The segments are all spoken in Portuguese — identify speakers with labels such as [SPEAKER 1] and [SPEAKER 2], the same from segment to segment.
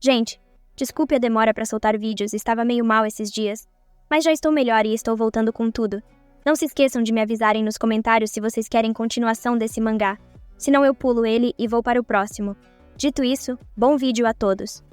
[SPEAKER 1] Gente, desculpe a demora para soltar vídeos, estava meio mal esses dias. Mas já estou melhor e estou voltando com tudo. Não se esqueçam de me avisarem nos comentários se vocês querem continuação desse mangá. Senão eu pulo ele e vou para o próximo. Dito isso, bom vídeo a todos.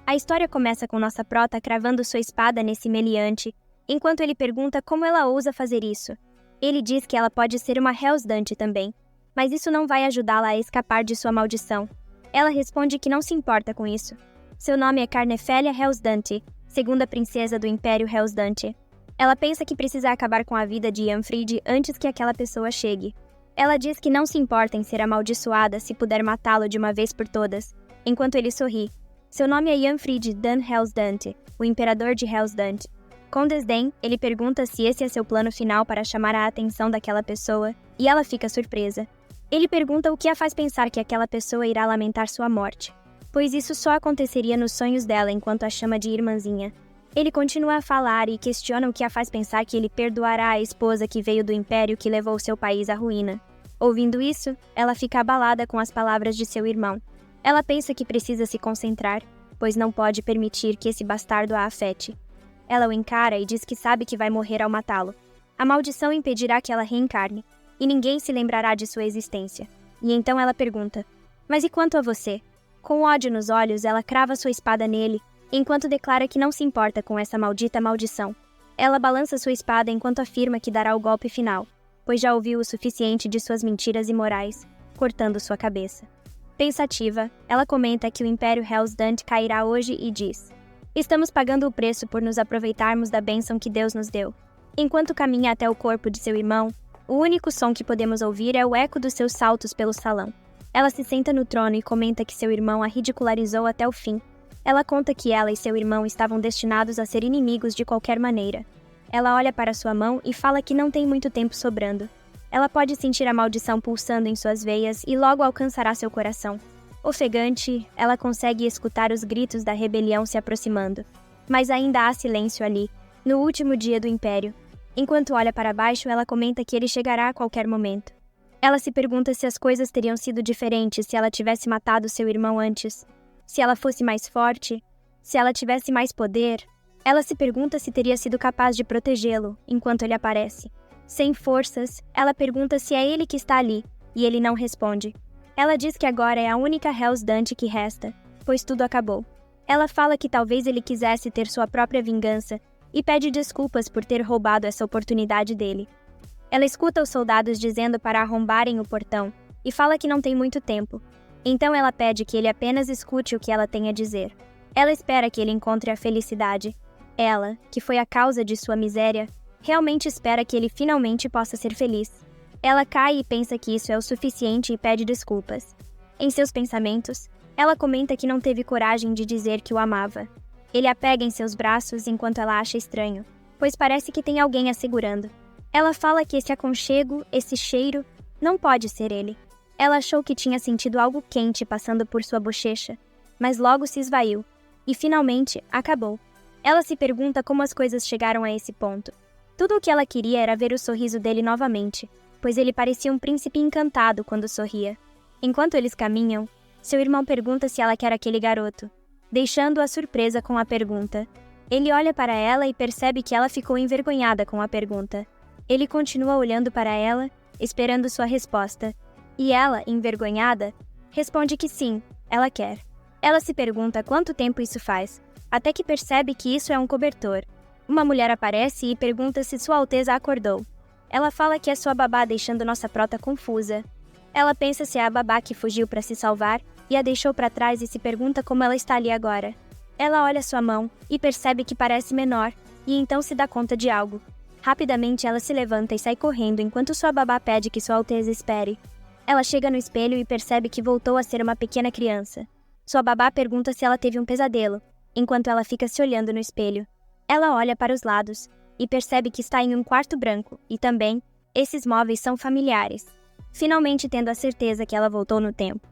[SPEAKER 1] A história começa com nossa prota cravando sua espada nesse meliante, enquanto ele pergunta como ela ousa fazer isso. Ele diz que ela pode ser uma Hells Dante também, mas isso não vai ajudá-la a escapar de sua maldição. Ela responde que não se importa com isso. Seu nome é Carnefélia Hells Dante, segunda princesa do Império Hells Dante. Ela pensa que precisa acabar com a vida de Ianfrid antes que aquela pessoa chegue. Ela diz que não se importa em ser amaldiçoada se puder matá-lo de uma vez por todas, enquanto ele sorri. Seu nome é Ianfrid Dan Hells Dante, o imperador de Hells Dante. Com desdém, ele pergunta se esse é seu plano final para chamar a atenção daquela pessoa, e ela fica surpresa. Ele pergunta o que a faz pensar que aquela pessoa irá lamentar sua morte, pois isso só aconteceria nos sonhos dela enquanto a chama de irmãzinha. Ele continua a falar e questiona o que a faz pensar que ele perdoará a esposa que veio do império que levou seu país à ruína. Ouvindo isso, ela fica abalada com as palavras de seu irmão. Ela pensa que precisa se concentrar, pois não pode permitir que esse bastardo a afete. Ela o encara e diz que sabe que vai morrer ao matá-lo. A maldição impedirá que ela reencarne, e ninguém se lembrará de sua existência. E então ela pergunta, mas e quanto a você? Com ódio nos olhos, ela crava sua espada nele, enquanto declara que não se importa com essa maldita maldição. Ela balança sua espada enquanto afirma que dará o golpe final, pois já ouviu o suficiente de suas mentiras imorais, cortando sua cabeça. Pensativa, ela comenta que o Império Hells Dante cairá hoje e diz: estamos pagando o preço por nos aproveitarmos da bênção que Deus nos deu. Enquanto caminha até o corpo de seu irmão, o único som que podemos ouvir é o eco dos seus saltos pelo salão. Ela se senta no trono e comenta que seu irmão a ridicularizou até o fim. Ela conta que ela e seu irmão estavam destinados a ser inimigos de qualquer maneira. Ela olha para sua mão e fala que não tem muito tempo sobrando. Ela pode sentir a maldição pulsando em suas veias e logo alcançará seu coração. Ofegante, ela consegue escutar os gritos da rebelião se aproximando. Mas ainda há silêncio ali, no último dia do Império. Enquanto olha para baixo, ela comenta que ele chegará a qualquer momento. Ela se pergunta se as coisas teriam sido diferentes se ela tivesse matado seu irmão antes. Se ela fosse mais forte, se ela tivesse mais poder. Ela se pergunta se teria sido capaz de protegê-lo enquanto ele aparece. Sem forças, ela pergunta se é ele que está ali, e ele não responde. Ela diz que agora é a única Hells Dante que resta, pois tudo acabou. Ela fala que talvez ele quisesse ter sua própria vingança, e pede desculpas por ter roubado essa oportunidade dele. Ela escuta os soldados dizendo para arrombarem o portão, e fala que não tem muito tempo. Então ela pede que ele apenas escute o que ela tem a dizer. Ela espera que ele encontre a felicidade. Ela, que foi a causa de sua miséria, realmente espera que ele finalmente possa ser feliz. Ela cai e pensa que isso é o suficiente e pede desculpas. Em seus pensamentos, ela comenta que não teve coragem de dizer que o amava. Ele a pega em seus braços enquanto ela acha estranho, pois parece que tem alguém a segurando. Ela fala que esse aconchego, esse cheiro, não pode ser ele. Ela achou que tinha sentido algo quente passando por sua bochecha, mas logo se esvaiu, e finalmente acabou. Ela se pergunta como as coisas chegaram a esse ponto. Tudo o que ela queria era ver o sorriso dele novamente, pois ele parecia um príncipe encantado quando sorria. Enquanto eles caminham, seu irmão pergunta se ela quer aquele garoto, deixando-a surpresa com a pergunta. Ele olha para ela e percebe que ela ficou envergonhada com a pergunta. Ele continua olhando para ela, esperando sua resposta, e ela, envergonhada, responde que sim, ela quer. Ela se pergunta quanto tempo isso faz, até que percebe que isso é um cobertor. Uma mulher aparece e pergunta se Sua Alteza acordou. Ela fala que é sua babá, deixando nossa prota confusa. Ela pensa se é a babá que fugiu para se salvar e a deixou para trás e se pergunta como ela está ali agora. Ela olha sua mão e percebe que parece menor, e então se dá conta de algo. Rapidamente ela se levanta e sai correndo enquanto sua babá pede que Sua Alteza espere. Ela chega no espelho e percebe que voltou a ser uma pequena criança. Sua babá pergunta se ela teve um pesadelo, enquanto ela fica se olhando no espelho. Ela olha para os lados e percebe que está em um quarto branco, e também, esses móveis são familiares. Finalmente tendo a certeza que ela voltou no tempo.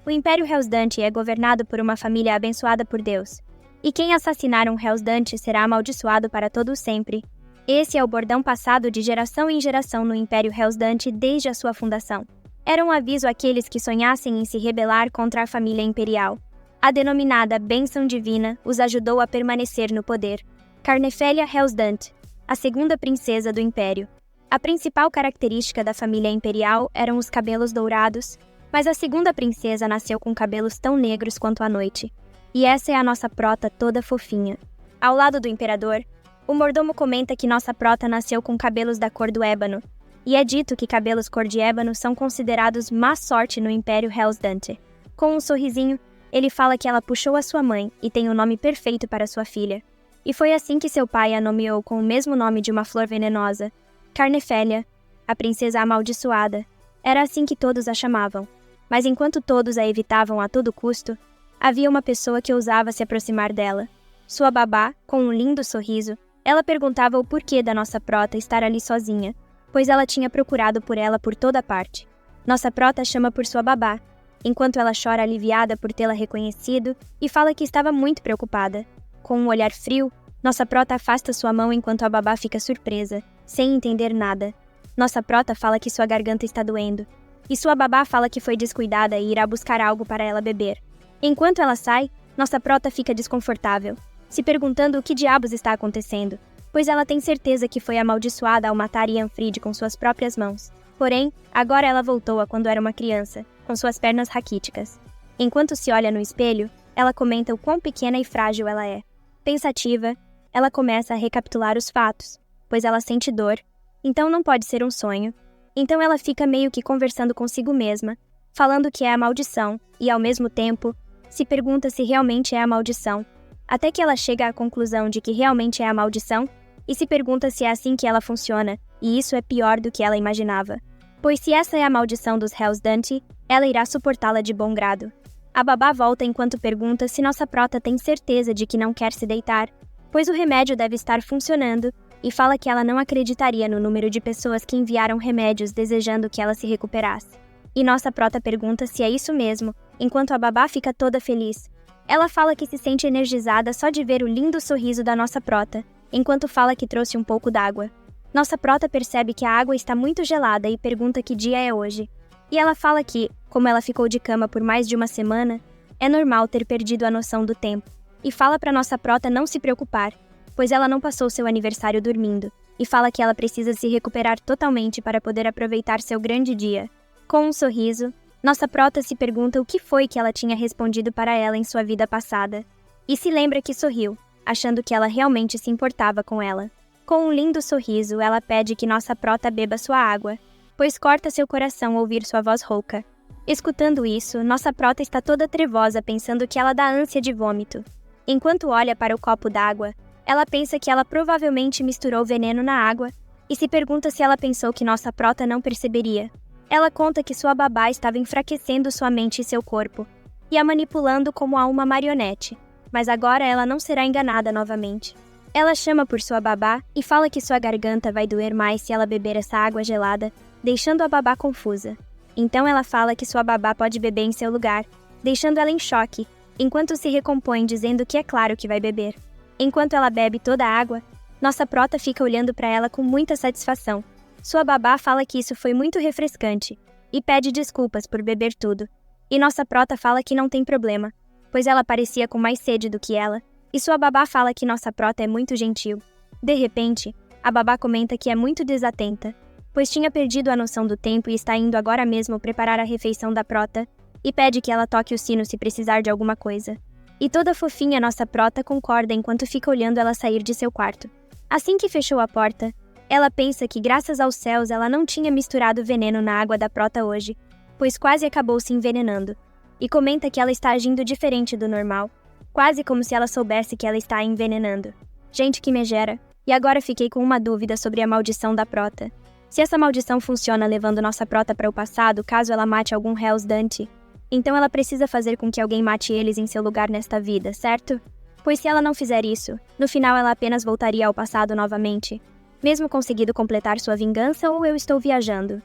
[SPEAKER 1] O Império Hells Dante é governado por uma família abençoada por Deus. E quem assassinar um Hells Dante será amaldiçoado para todo o sempre. Esse é o bordão passado de geração em geração no Império Hellsdante desde a sua fundação. Era um aviso àqueles que sonhassem em se rebelar contra a família imperial. A denominada Bênção Divina os ajudou a permanecer no poder. Carnephelia Hellsdante, a segunda princesa do Império. A principal característica da família imperial eram os cabelos dourados, mas a segunda princesa nasceu com cabelos tão negros quanto a noite. E essa é a nossa prota toda fofinha. Ao lado do imperador, o mordomo comenta que nossa prota nasceu com cabelos da cor do ébano, e é dito que cabelos cor de ébano são considerados má sorte no Império Hellsdante. Com um sorrisinho, ele fala que ela puxou a sua mãe e tem o nome perfeito para sua filha. E foi assim que seu pai a nomeou com o mesmo nome de uma flor venenosa, Carnephelia, a princesa amaldiçoada. Era assim que todos a chamavam. Mas enquanto todos a evitavam a todo custo, havia uma pessoa que ousava se aproximar dela. Sua babá, com um lindo sorriso, ela perguntava o porquê da nossa prota estar ali sozinha, pois ela tinha procurado por ela por toda parte. Nossa prota chama por sua babá, enquanto ela chora aliviada por tê-la reconhecido e fala que estava muito preocupada. Com um olhar frio, nossa prota afasta sua mão enquanto a babá fica surpresa, sem entender nada. Nossa prota fala que sua garganta está doendo, e sua babá fala que foi descuidada e irá buscar algo para ela beber. Enquanto ela sai, nossa prota fica desconfortável, se perguntando o que diabos está acontecendo, pois ela tem certeza que foi amaldiçoada ao matar Ianfrid com suas próprias mãos. Porém, agora ela voltou a quando era uma criança, com suas pernas raquíticas. Enquanto se olha no espelho, ela comenta o quão pequena e frágil ela é. Pensativa, ela começa a recapitular os fatos, pois ela sente dor, então não pode ser um sonho. Então ela fica meio que conversando consigo mesma, falando que é a maldição, e ao mesmo tempo, se pergunta se realmente é a maldição, até que ela chega à conclusão de que realmente é a maldição, e se pergunta se é assim que ela funciona, e isso é pior do que ela imaginava. Pois se essa é a maldição dos Hellsdante, ela irá suportá-la de bom grado. A babá volta enquanto pergunta se nossa prota tem certeza de que não quer se deitar, pois o remédio deve estar funcionando, e fala que ela não acreditaria no número de pessoas que enviaram remédios desejando que ela se recuperasse. E nossa prota pergunta se é isso mesmo, enquanto a babá fica toda feliz. Ela fala que se sente energizada só de ver o lindo sorriso da nossa prota, enquanto fala que trouxe um pouco d'água. Nossa prota percebe que a água está muito gelada e pergunta que dia é hoje. E ela fala que, como ela ficou de cama por mais de uma semana, é normal ter perdido a noção do tempo. E fala para nossa prota não se preocupar, pois ela não passou seu aniversário dormindo, e fala que ela precisa se recuperar totalmente para poder aproveitar seu grande dia. Com um sorriso, nossa prota se pergunta o que foi que ela tinha respondido para ela em sua vida passada, e se lembra que sorriu, achando que ela realmente se importava com ela. Com um lindo sorriso, ela pede que nossa prota beba sua água, pois corta seu coração ouvir sua voz rouca. Escutando isso, nossa prota está toda trevosa pensando que ela dá ânsia de vômito. Enquanto olha para o copo d'água, ela pensa que ela provavelmente misturou veneno na água e se pergunta se ela pensou que nossa prota não perceberia. Ela conta que sua babá estava enfraquecendo sua mente e seu corpo, e a manipulando como a uma marionete, mas agora ela não será enganada novamente. Ela chama por sua babá e fala que sua garganta vai doer mais se ela beber essa água gelada, deixando a babá confusa. Então ela fala que sua babá pode beber em seu lugar, deixando ela em choque, enquanto se recompõe dizendo que é claro que vai beber. Enquanto ela bebe toda a água, nossa prota fica olhando para ela com muita satisfação. Sua babá fala que isso foi muito refrescante, e pede desculpas por beber tudo. E nossa prota fala que não tem problema, pois ela parecia com mais sede do que ela, e sua babá fala que nossa prota é muito gentil. De repente, a babá comenta que é muito desatenta, pois tinha perdido a noção do tempo e está indo agora mesmo preparar a refeição da prota, e pede que ela toque o sino se precisar de alguma coisa. E toda fofinha nossa prota concorda enquanto fica olhando ela sair de seu quarto. Assim que fechou a porta, ela pensa que graças aos céus ela não tinha misturado veneno na água da prota hoje, pois quase acabou se envenenando, e comenta que ela está agindo diferente do normal, quase como se ela soubesse que ela está a envenenando. Gente que megera, e agora fiquei com uma dúvida sobre a maldição da prota. Se essa maldição funciona levando nossa prota para o passado caso ela mate algum Hellsdante, então ela precisa fazer com que alguém mate eles em seu lugar nesta vida, certo? Pois se ela não fizer isso, no final ela apenas voltaria ao passado novamente, mesmo conseguindo completar sua vingança, ou eu estou viajando?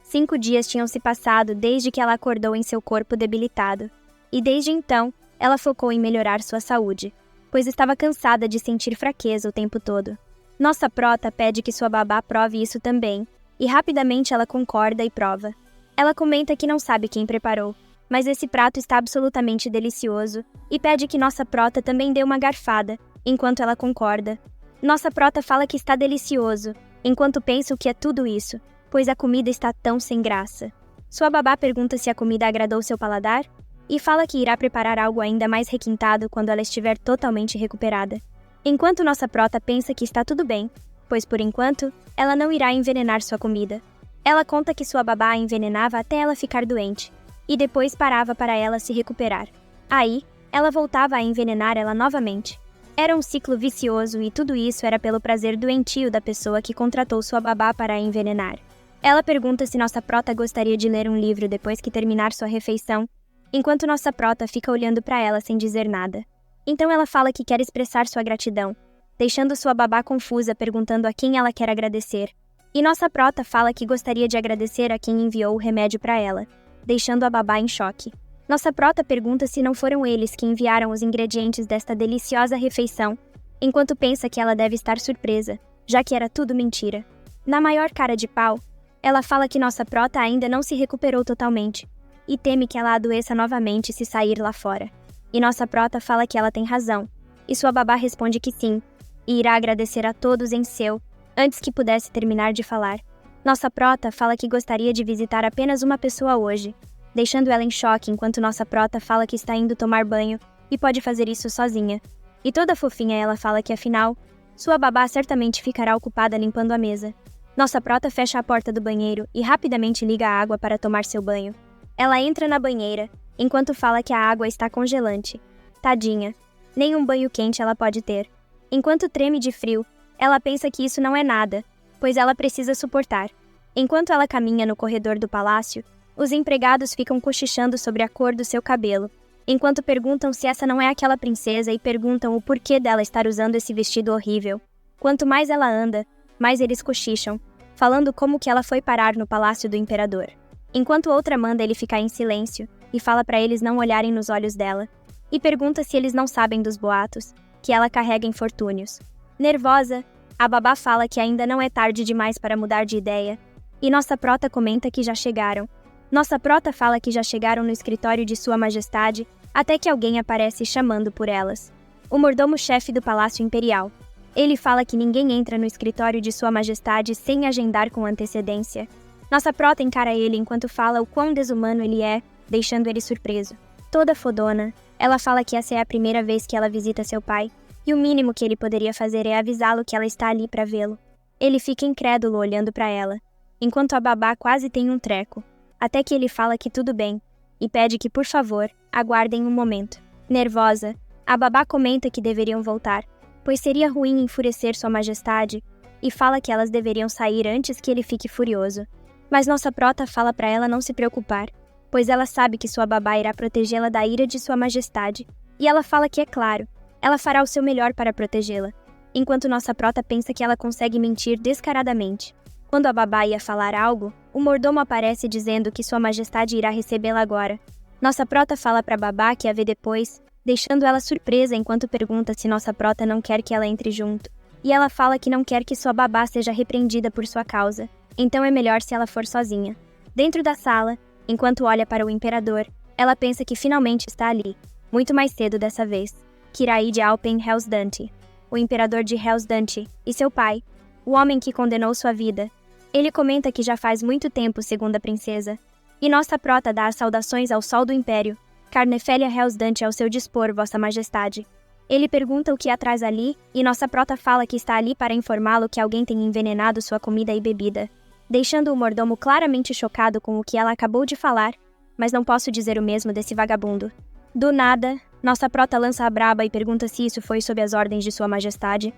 [SPEAKER 1] 5 dias tinham se passado desde que ela acordou em seu corpo debilitado, e desde então, ela focou em melhorar sua saúde. pois estava cansada de sentir fraqueza o tempo todo. Nossa prota pede que sua babá prove isso também, e rapidamente ela concorda e prova. Ela comenta que não sabe quem preparou, mas esse prato está absolutamente delicioso, e pede que nossa prota também dê uma garfada, enquanto ela concorda. Nossa prota fala que está delicioso, enquanto pensa o que é tudo isso, pois a comida está tão sem graça. Sua babá pergunta se a comida agradou seu paladar, e fala que irá preparar algo ainda mais requintado quando ela estiver totalmente recuperada. Enquanto nossa prota pensa que está tudo bem, pois por enquanto, ela não irá envenenar sua comida. Ela conta que sua babá a envenenava até ela ficar doente, e depois parava para ela se recuperar. Aí, ela voltava a envenenar ela novamente. Era um ciclo vicioso e tudo isso era pelo prazer doentio da pessoa que contratou sua babá para a envenenar. Ela pergunta se nossa prota gostaria de ler um livro depois que terminar sua refeição, enquanto nossa prota fica olhando para ela sem dizer nada. Então ela fala que quer expressar sua gratidão, deixando sua babá confusa perguntando a quem ela quer agradecer. E nossa prota fala que gostaria de agradecer a quem enviou o remédio para ela, deixando a babá em choque. Nossa prota pergunta se não foram eles que enviaram os ingredientes desta deliciosa refeição, enquanto pensa que ela deve estar surpresa, já que era tudo mentira. Na maior cara de pau, ela fala que nossa prota ainda não se recuperou totalmente, e teme que ela adoeça novamente se sair lá fora. E nossa prota fala que ela tem razão, e sua babá responde que sim, e irá agradecer a todos em seu, antes que pudesse terminar de falar. Nossa prota fala que gostaria de visitar apenas uma pessoa hoje, deixando ela em choque enquanto nossa prota fala que está indo tomar banho e pode fazer isso sozinha. E toda fofinha ela fala que afinal, sua babá certamente ficará ocupada limpando a mesa. Nossa prota fecha a porta do banheiro e rapidamente liga a água para tomar seu banho. Ela entra na banheira, enquanto fala que a água está congelante. Tadinha, nem um banho quente ela pode ter. Enquanto treme de frio, ela pensa que isso não é nada, pois ela precisa suportar. Enquanto ela caminha no corredor do palácio, os empregados ficam cochichando sobre a cor do seu cabelo, enquanto perguntam se essa não é aquela princesa e perguntam o porquê dela estar usando esse vestido horrível. Quanto mais ela anda, mais eles cochicham, falando como que ela foi parar no palácio do imperador. Enquanto outra manda ele ficar em silêncio e fala para eles não olharem nos olhos dela, e pergunta se eles não sabem dos boatos, que ela carrega infortúnios. Nervosa, a babá fala que ainda não é tarde demais para mudar de ideia, e nossa prota comenta que já chegaram. Nossa prota fala que já chegaram no escritório de Sua Majestade, até que alguém aparece chamando por elas. O mordomo-chefe do Palácio Imperial. Ele fala que ninguém entra no escritório de Sua Majestade sem agendar com antecedência. Nossa prota encara ele enquanto fala o quão desumano ele é, deixando ele surpreso. Toda fodona, ela fala que essa é a primeira vez que ela visita seu pai, e o mínimo que ele poderia fazer é avisá-lo que ela está ali para vê-lo. Ele fica incrédulo olhando para ela, enquanto a babá quase tem um treco, até que ele fala que tudo bem, e pede que, por favor, aguardem um momento. Nervosa, a babá comenta que deveriam voltar, pois seria ruim enfurecer Sua Majestade, e fala que elas deveriam sair antes que ele fique furioso. Mas nossa prota fala para ela não se preocupar, pois ela sabe que sua babá irá protegê-la da ira de Sua Majestade, e ela fala que é claro, ela fará o seu melhor para protegê-la, enquanto nossa prota pensa que ela consegue mentir descaradamente. Quando a babá ia falar algo, o mordomo aparece dizendo que Sua Majestade irá recebê-la agora. Nossa prota fala para a babá que a vê depois, deixando ela surpresa enquanto pergunta se nossa prota não quer que ela entre junto. E ela fala que não quer que sua babá seja repreendida por sua causa, então é melhor se ela for sozinha. Dentro da sala, enquanto olha para o imperador, ela pensa que finalmente está ali, muito mais cedo dessa vez, Kirai de Alpen Helsdante, o imperador de Helsdante, e seu pai, o homem que condenou sua vida. Ele comenta que já faz muito tempo, segundo a princesa, e nossa prota dá as saudações ao sol do império, Carnefelia Helsdante ao seu dispor, Vossa Majestade. Ele pergunta o que há atrás ali, e nossa prota fala que está ali para informá-lo que alguém tem envenenado sua comida e bebida, deixando o mordomo claramente chocado com o que ela acabou de falar, mas não posso dizer o mesmo desse vagabundo. Do nada, nossa prota lança a braba e pergunta se isso foi sob as ordens de Sua Majestade.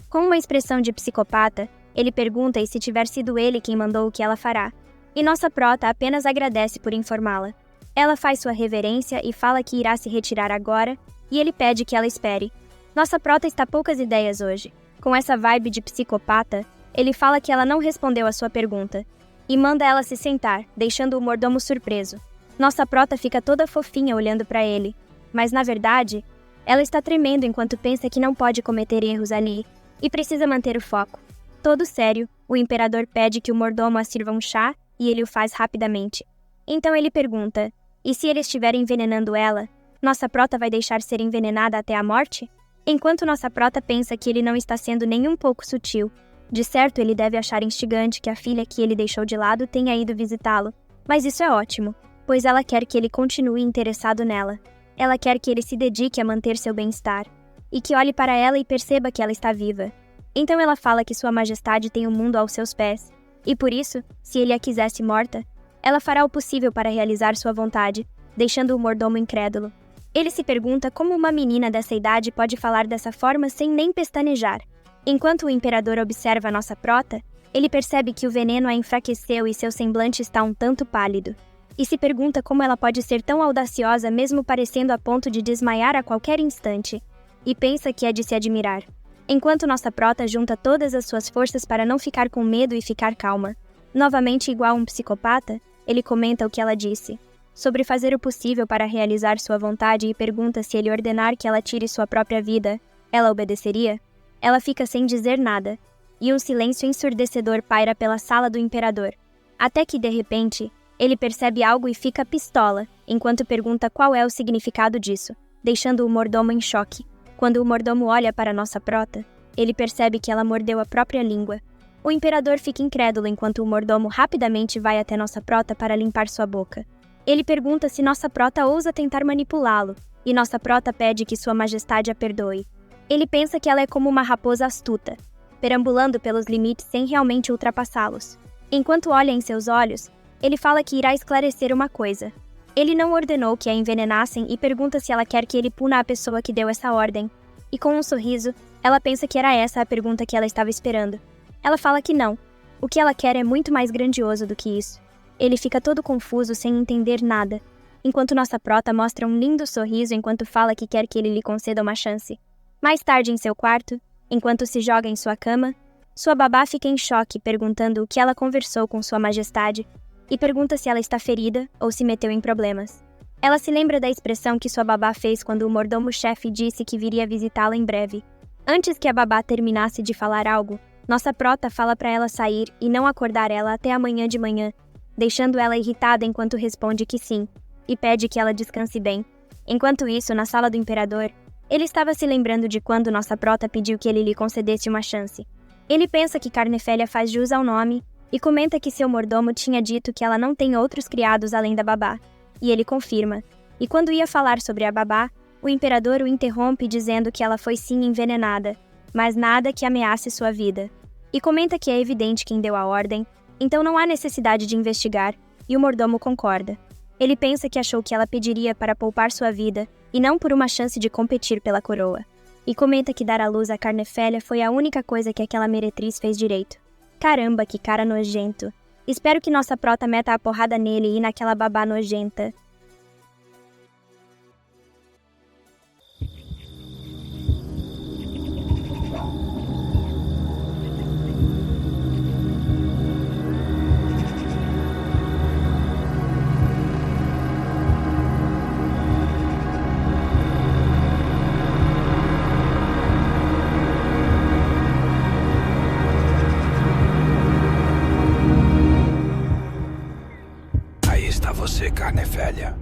[SPEAKER 1] Com uma expressão de psicopata, ele pergunta e se tiver sido ele quem mandou o que ela fará, e nossa prota apenas agradece por informá-la. Ela faz sua reverência e fala que irá se retirar agora, e ele pede que ela espere. Nossa prota está poucas ideias hoje. Com essa vibe de psicopata, ele fala que ela não respondeu à sua pergunta, e manda ela se sentar, deixando o mordomo surpreso. Nossa prota fica toda fofinha olhando para ele, mas na verdade, ela está tremendo enquanto pensa que não pode cometer erros ali e precisa manter o foco. Todo sério, o imperador pede que o mordomo a sirva um chá e ele o faz rapidamente. Então ele pergunta: e se ele estiver envenenando ela, nossa prota vai deixar ser envenenada até a morte? Enquanto nossa prota pensa que ele não está sendo nem um pouco sutil. De certo, ele deve achar instigante que a filha que ele deixou de lado tenha ido visitá-lo. Mas isso é ótimo, pois ela quer que ele continue interessado nela. Ela quer que ele se dedique a manter seu bem-estar, e que olhe para ela e perceba que ela está viva. Então ela fala que Sua Majestade tem o mundo aos seus pés, e por isso, se ele a quisesse morta, ela fará o possível para realizar sua vontade, deixando o mordomo incrédulo. Ele se pergunta como uma menina dessa idade pode falar dessa forma sem nem pestanejar. Enquanto o imperador observa nossa prota, ele percebe que o veneno a enfraqueceu e seu semblante está um tanto pálido. E se pergunta como ela pode ser tão audaciosa mesmo parecendo a ponto de desmaiar a qualquer instante. E pensa que é de se admirar. Enquanto nossa prota junta todas as suas forças para não ficar com medo e ficar calma. Novamente igual um psicopata, ele comenta o que ela disse, sobre fazer o possível para realizar sua vontade e pergunta se ele ordenar que ela tire sua própria vida, ela obedeceria? Ela fica sem dizer nada, e um silêncio ensurdecedor paira pela sala do imperador. Até que, de repente, ele percebe algo e fica pistola, enquanto pergunta qual é o significado disso, deixando o mordomo em choque. Quando o mordomo olha para nossa prota, ele percebe que ela mordeu a própria língua. O imperador fica incrédulo enquanto o mordomo rapidamente vai até nossa prota para limpar sua boca. Ele pergunta se nossa prota ousa tentar manipulá-lo, e nossa prota pede que Sua Majestade a perdoe. Ele pensa que ela é como uma raposa astuta, perambulando pelos limites sem realmente ultrapassá-los. Enquanto olha em seus olhos, ele fala que irá esclarecer uma coisa. Ele não ordenou que a envenenassem e pergunta se ela quer que ele puna a pessoa que deu essa ordem. E com um sorriso, ela pensa que era essa a pergunta que ela estava esperando. Ela fala que não. O que ela quer é muito mais grandioso do que isso. Ele fica todo confuso sem entender nada, enquanto nossa prota mostra um lindo sorriso enquanto fala que quer que ele lhe conceda uma chance. Mais tarde em seu quarto, enquanto se joga em sua cama, sua babá fica em choque perguntando o que ela conversou com Sua Majestade e pergunta se ela está ferida ou se meteu em problemas. Ela se lembra da expressão que sua babá fez quando o mordomo-chefe disse que viria visitá-la em breve. Antes que a babá terminasse de falar algo, nossa prota fala para ela sair e não acordar ela até amanhã de manhã, deixando ela irritada enquanto responde que sim, e pede que ela descanse bem. Enquanto isso, na sala do imperador, ele estava se lembrando de quando nossa prota pediu que ele lhe concedesse uma chance. Ele pensa que Carnefélia faz jus ao nome e comenta que seu mordomo tinha dito que ela não tem outros criados além da babá. E ele confirma. E quando ia falar sobre a babá, o imperador o interrompe dizendo que ela foi sim envenenada, mas nada que ameace sua vida. E comenta que é evidente quem deu a ordem, então não há necessidade de investigar, e o mordomo concorda. Ele pensa que achou que ela pediria para poupar sua vida, e não por uma chance de competir pela coroa. E comenta que dar à luz a Carnefélia foi a única coisa que aquela meretriz fez direito. Caramba, que cara nojento. Espero que nossa prota meta a porrada nele e naquela babá nojenta.
[SPEAKER 2] Você, Carnefélia.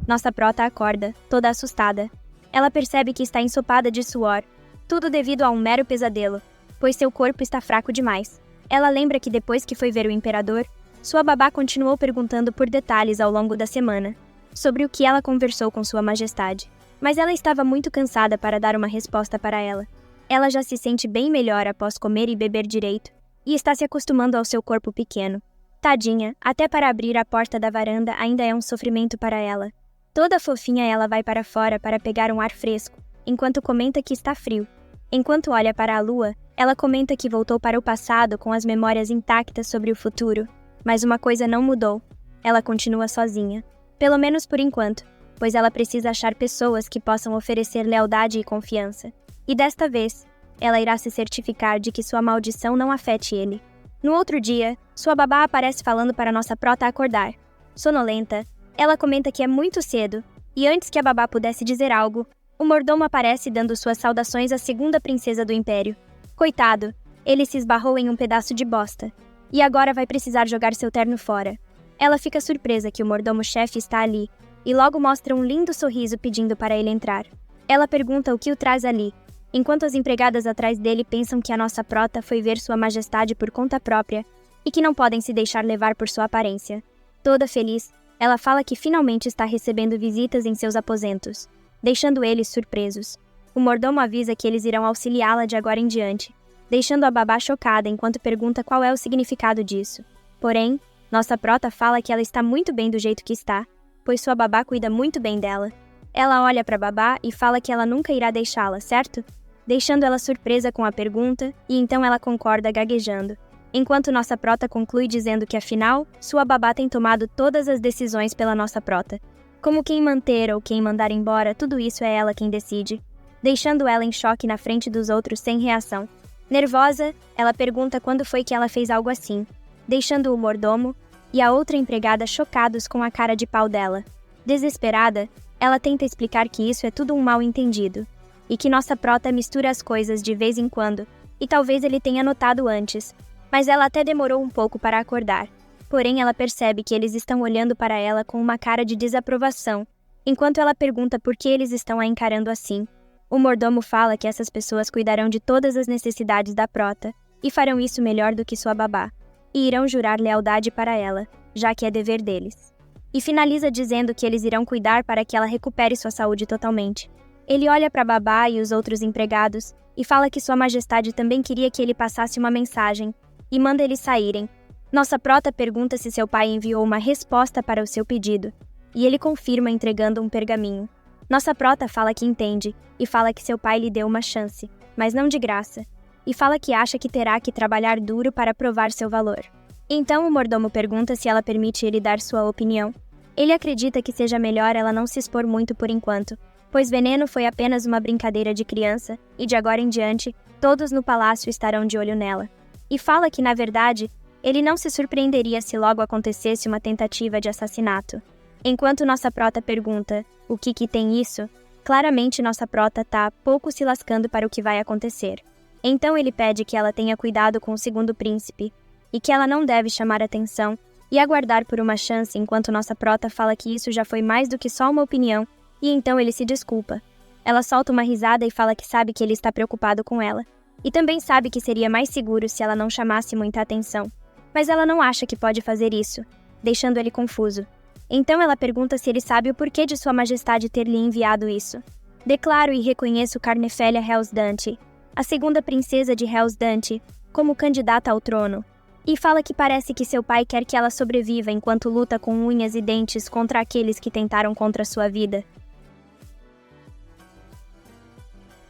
[SPEAKER 1] Nossa prota acorda, toda assustada. Ela percebe que está ensopada de suor, tudo devido a um mero pesadelo, pois seu corpo está fraco demais. Ela lembra que depois que foi ver o imperador, sua babá continuou perguntando por detalhes ao longo da semana, sobre o que ela conversou com Sua Majestade. Mas ela estava muito cansada para dar uma resposta para ela. Ela já se sente bem melhor após comer e beber direito, e está se acostumando ao seu corpo pequeno. Tadinha, até para abrir a porta da varanda ainda é um sofrimento para ela. Toda fofinha ela vai para fora para pegar um ar fresco, enquanto comenta que está frio. Enquanto olha para a lua, ela comenta que voltou para o passado com as memórias intactas sobre o futuro. Mas uma coisa não mudou. Ela continua sozinha. Pelo menos por enquanto, pois ela precisa achar pessoas que possam oferecer lealdade e confiança. E desta vez, ela irá se certificar de que sua maldição não afete ele. No outro dia, sua babá aparece falando para nossa prota acordar. Sonolenta, Ela comenta que é muito cedo, e antes que a babá pudesse dizer algo, o mordomo aparece dando suas saudações à segunda princesa do império. Coitado, ele se esbarrou em um pedaço de bosta, e agora vai precisar jogar seu terno fora. Ela fica surpresa que o mordomo-chefe está ali, e logo mostra um lindo sorriso pedindo para ele entrar. Ela pergunta o que o traz ali, enquanto as empregadas atrás dele pensam que a nossa prota foi ver sua majestade por conta própria e que não podem se deixar levar por sua aparência. Toda feliz, ela fala que finalmente está recebendo visitas em seus aposentos, deixando eles surpresos. O mordomo avisa que eles irão auxiliá-la de agora em diante, deixando a babá chocada enquanto pergunta qual é o significado disso. Porém, nossa prota fala que ela está muito bem do jeito que está, pois sua babá cuida muito bem dela. Ela olha para a babá e fala que ela nunca irá deixá-la, certo? Deixando ela surpresa com a pergunta, e então ela concorda gaguejando. Enquanto nossa prota conclui dizendo que afinal, sua babá tem tomado todas as decisões pela nossa prota. Como quem manter ou quem mandar embora, tudo isso é ela quem decide, deixando ela em choque na frente dos outros sem reação. Nervosa, ela pergunta quando foi que ela fez algo assim, deixando o mordomo e a outra empregada chocados com a cara de pau dela. Desesperada, ela tenta explicar que isso é tudo um mal-entendido, e que nossa prota mistura as coisas de vez em quando, e talvez ele tenha notado antes, mas ela até demorou um pouco para acordar. Porém, ela percebe que eles estão olhando para ela com uma cara de desaprovação, enquanto ela pergunta por que eles estão a encarando assim. O mordomo fala que essas pessoas cuidarão de todas as necessidades da prota, e farão isso melhor do que sua babá, e irão jurar lealdade para ela, já que é dever deles. E finaliza dizendo que eles irão cuidar para que ela recupere sua saúde totalmente. Ele olha para a babá e os outros empregados, e fala que sua majestade também queria que ele passasse uma mensagem, e manda eles saírem. Nossa prota pergunta se seu pai enviou uma resposta para o seu pedido, e ele confirma entregando um pergaminho. Nossa prota fala que entende, e fala que seu pai lhe deu uma chance, mas não de graça, e fala que acha que terá que trabalhar duro para provar seu valor. Então o mordomo pergunta se ela permite ele dar sua opinião. Ele acredita que seja melhor ela não se expor muito por enquanto, pois veneno foi apenas uma brincadeira de criança, e de agora em diante, todos no palácio estarão de olho nela. E fala que, na verdade, ele não se surpreenderia se logo acontecesse uma tentativa de assassinato. Enquanto nossa prota pergunta o que tem isso, claramente nossa prota tá pouco se lascando para o que vai acontecer. Então ele pede que ela tenha cuidado com o segundo príncipe, e que ela não deve chamar atenção e aguardar por uma chance enquanto nossa prota fala que isso já foi mais do que só uma opinião, e então ele se desculpa. Ela solta uma risada e fala que sabe que ele está preocupado com ela, e também sabe que seria mais seguro se ela não chamasse muita atenção. Mas ela não acha que pode fazer isso, deixando ele confuso. Então ela pergunta se ele sabe o porquê de sua majestade ter lhe enviado isso. Declaro e reconheço Carnefélia Helsdante, a segunda princesa de Helsdante, como candidata ao trono, e fala que parece que seu pai quer que ela sobreviva enquanto luta com unhas e dentes contra aqueles que tentaram contra sua vida.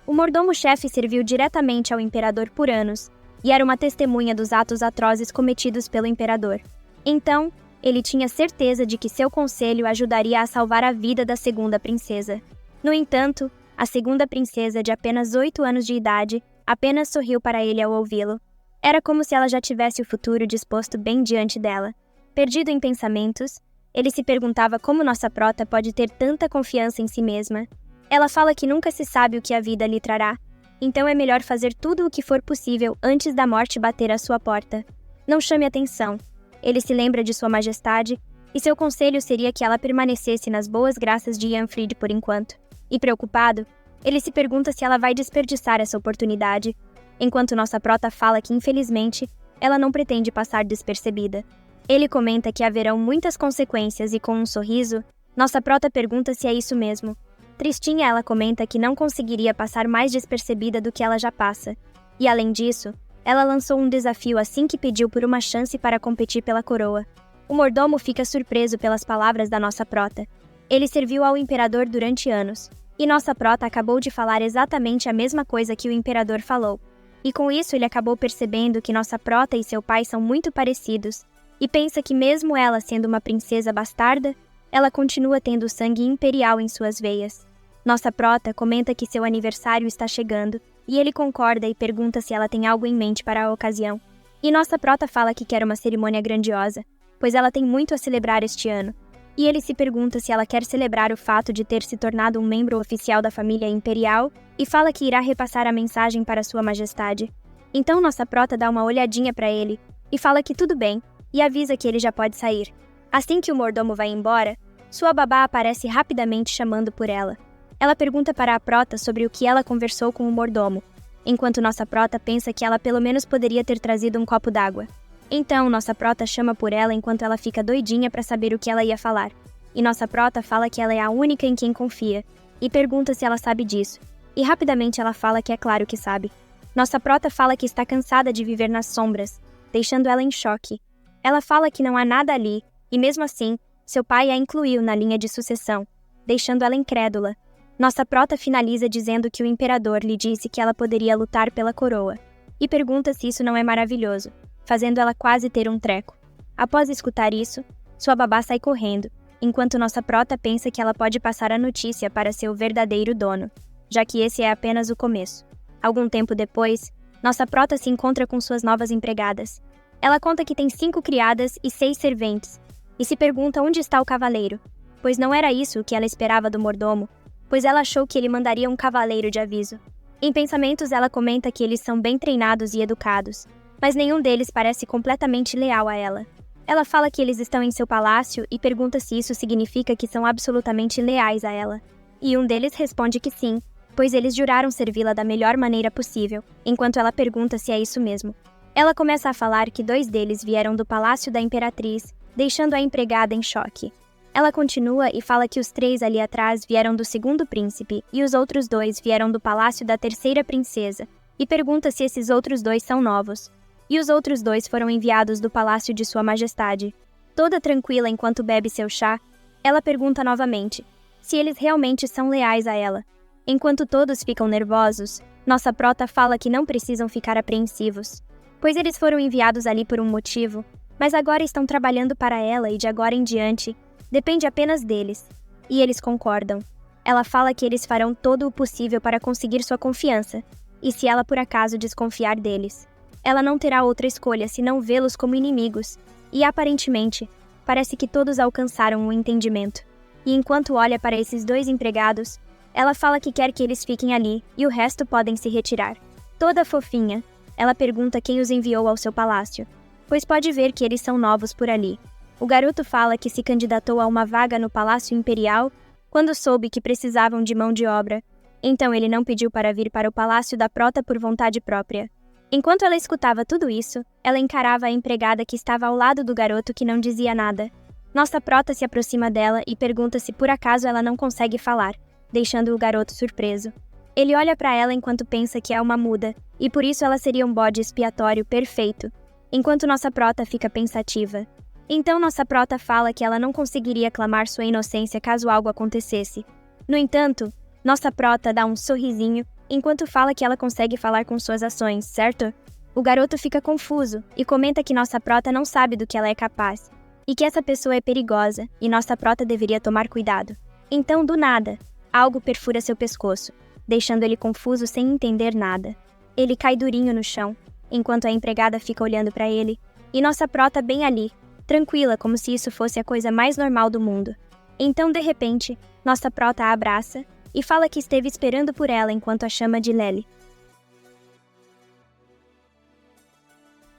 [SPEAKER 1] O mordomo-chefe serviu diretamente ao imperador por anos, e era uma testemunha dos atos atrozes cometidos pelo imperador. Então, ele tinha certeza de que seu conselho ajudaria a salvar a vida da segunda princesa. No entanto, a segunda princesa, de apenas 8 anos de idade, apenas sorriu para ele ao ouvi-lo. Era como se ela já tivesse o futuro disposto bem diante dela. Perdido em pensamentos, ele se perguntava como nossa prota pode ter tanta confiança em si mesma. Ela fala que nunca se sabe o que a vida lhe trará, então é melhor fazer tudo o que for possível antes da morte bater à sua porta. Não chame atenção. Ele se lembra de sua majestade, e seu conselho seria que ela permanecesse nas boas graças de Ianfrid por enquanto. E preocupado, ele se pergunta se ela vai desperdiçar essa oportunidade, enquanto nossa prota fala que, infelizmente, ela não pretende passar despercebida. Ele comenta que haverão muitas consequências e, com um sorriso, nossa prota pergunta se é isso mesmo. Tristinha, ela comenta que não conseguiria passar mais despercebida do que ela já passa. E, além disso, ela lançou um desafio assim que pediu por uma chance para competir pela coroa. O mordomo fica surpreso pelas palavras da nossa prota. Ele serviu ao imperador durante anos, e nossa prota acabou de falar exatamente a mesma coisa que o imperador falou. E com isso ele acabou percebendo que nossa prota e seu pai são muito parecidos, e pensa que mesmo ela sendo uma princesa bastarda, ela continua tendo sangue imperial em suas veias. Nossa prota comenta que seu aniversário está chegando, e ele concorda e pergunta se ela tem algo em mente para a ocasião. E nossa prota fala que quer uma cerimônia grandiosa, pois ela tem muito a celebrar este ano. e ele se pergunta se ela quer celebrar o fato de ter se tornado um membro oficial da família imperial e fala que irá repassar a mensagem para Sua Majestade. Então nossa prota dá uma olhadinha para ele e fala que tudo bem e avisa que ele já pode sair. Assim que o mordomo vai embora, sua babá aparece rapidamente chamando por ela. Ela pergunta para a prota sobre o que ela conversou com o mordomo, enquanto nossa prota pensa que ela pelo menos poderia ter trazido um copo d'água. Então, nossa prota chama por ela enquanto ela fica doidinha para saber o que ela ia falar. E nossa prota fala que ela é a única em quem confia, e pergunta se ela sabe disso. E rapidamente ela fala que é claro que sabe. Nossa prota fala que está cansada de viver nas sombras, deixando ela em choque. Ela fala que não há nada ali, e mesmo assim, seu pai a incluiu na linha de sucessão, deixando ela incrédula. Nossa prota finaliza dizendo que o imperador lhe disse que ela poderia lutar pela coroa, e pergunta se isso não é maravilhoso, fazendo ela quase ter um treco. Após escutar isso, sua babá sai correndo, enquanto nossa prota pensa que ela pode passar a notícia para seu verdadeiro dono, já que esse é apenas o começo. Algum tempo depois, nossa prota se encontra com suas novas empregadas. Ela conta que tem 5 criadas e 6 serventes, e se pergunta onde está o cavaleiro, pois não era isso o que ela esperava do mordomo, pois ela achou que ele mandaria um cavaleiro de aviso. Em pensamentos, ela comenta que eles são bem treinados e educados, mas nenhum deles parece completamente leal a ela. Ela fala que eles estão em seu palácio e pergunta se isso significa que são absolutamente leais a ela. E um deles responde que sim, pois eles juraram servi-la da melhor maneira possível, enquanto ela pergunta se é isso mesmo. Ela começa a falar que 2 deles vieram do palácio da imperatriz, deixando a empregada em choque. Ela continua e fala que os 3 ali atrás vieram do 2º príncipe e os outros 2 vieram do palácio da 3ª princesa, e pergunta se esses outros 2 são novos. E os outros 2 foram enviados do palácio de Sua Majestade. Toda tranquila enquanto bebe seu chá, ela pergunta novamente se eles realmente são leais a ela. Enquanto todos ficam nervosos, nossa prota fala que não precisam ficar apreensivos, pois eles foram enviados ali por um motivo, mas agora estão trabalhando para ela e de agora em diante, depende apenas deles. E eles concordam. Ela fala que eles farão todo o possível para conseguir sua confiança, e se ela por acaso desconfiar deles, ela não terá outra escolha senão vê-los como inimigos, e aparentemente, parece que todos alcançaram um entendimento. E enquanto olha para esses 2 empregados, ela fala que quer que eles fiquem ali e o resto podem se retirar. Toda fofinha, ela pergunta quem os enviou ao seu palácio, pois pode ver que eles são novos por ali. O garoto fala que se candidatou a uma vaga no Palácio Imperial quando soube que precisavam de mão de obra, então ele não pediu para vir para o Palácio da Prota por vontade própria. Enquanto ela escutava tudo isso, ela encarava a empregada que estava ao lado do garoto que não dizia nada. Nossa prota se aproxima dela e pergunta se por acaso ela não consegue falar, deixando o garoto surpreso. Ele olha para ela enquanto pensa que é uma muda, e por isso ela seria um bode expiatório perfeito, enquanto nossa prota fica pensativa. Então nossa prota fala que ela não conseguiria clamar sua inocência caso algo acontecesse. No entanto, nossa prota dá um sorrisinho enquanto fala que ela consegue falar com suas ações, certo? O garoto fica confuso e comenta que nossa prota não sabe do que ela é capaz, e que essa pessoa é perigosa e nossa prota deveria tomar cuidado. Então, do nada, algo perfura seu pescoço, deixando ele confuso sem entender nada. Ele cai durinho no chão, enquanto a empregada fica olhando para ele, e nossa prota bem ali, tranquila como se isso fosse a coisa mais normal do mundo. Então, de repente, nossa prota a abraça e fala que esteve esperando por ela enquanto a chama de Lely.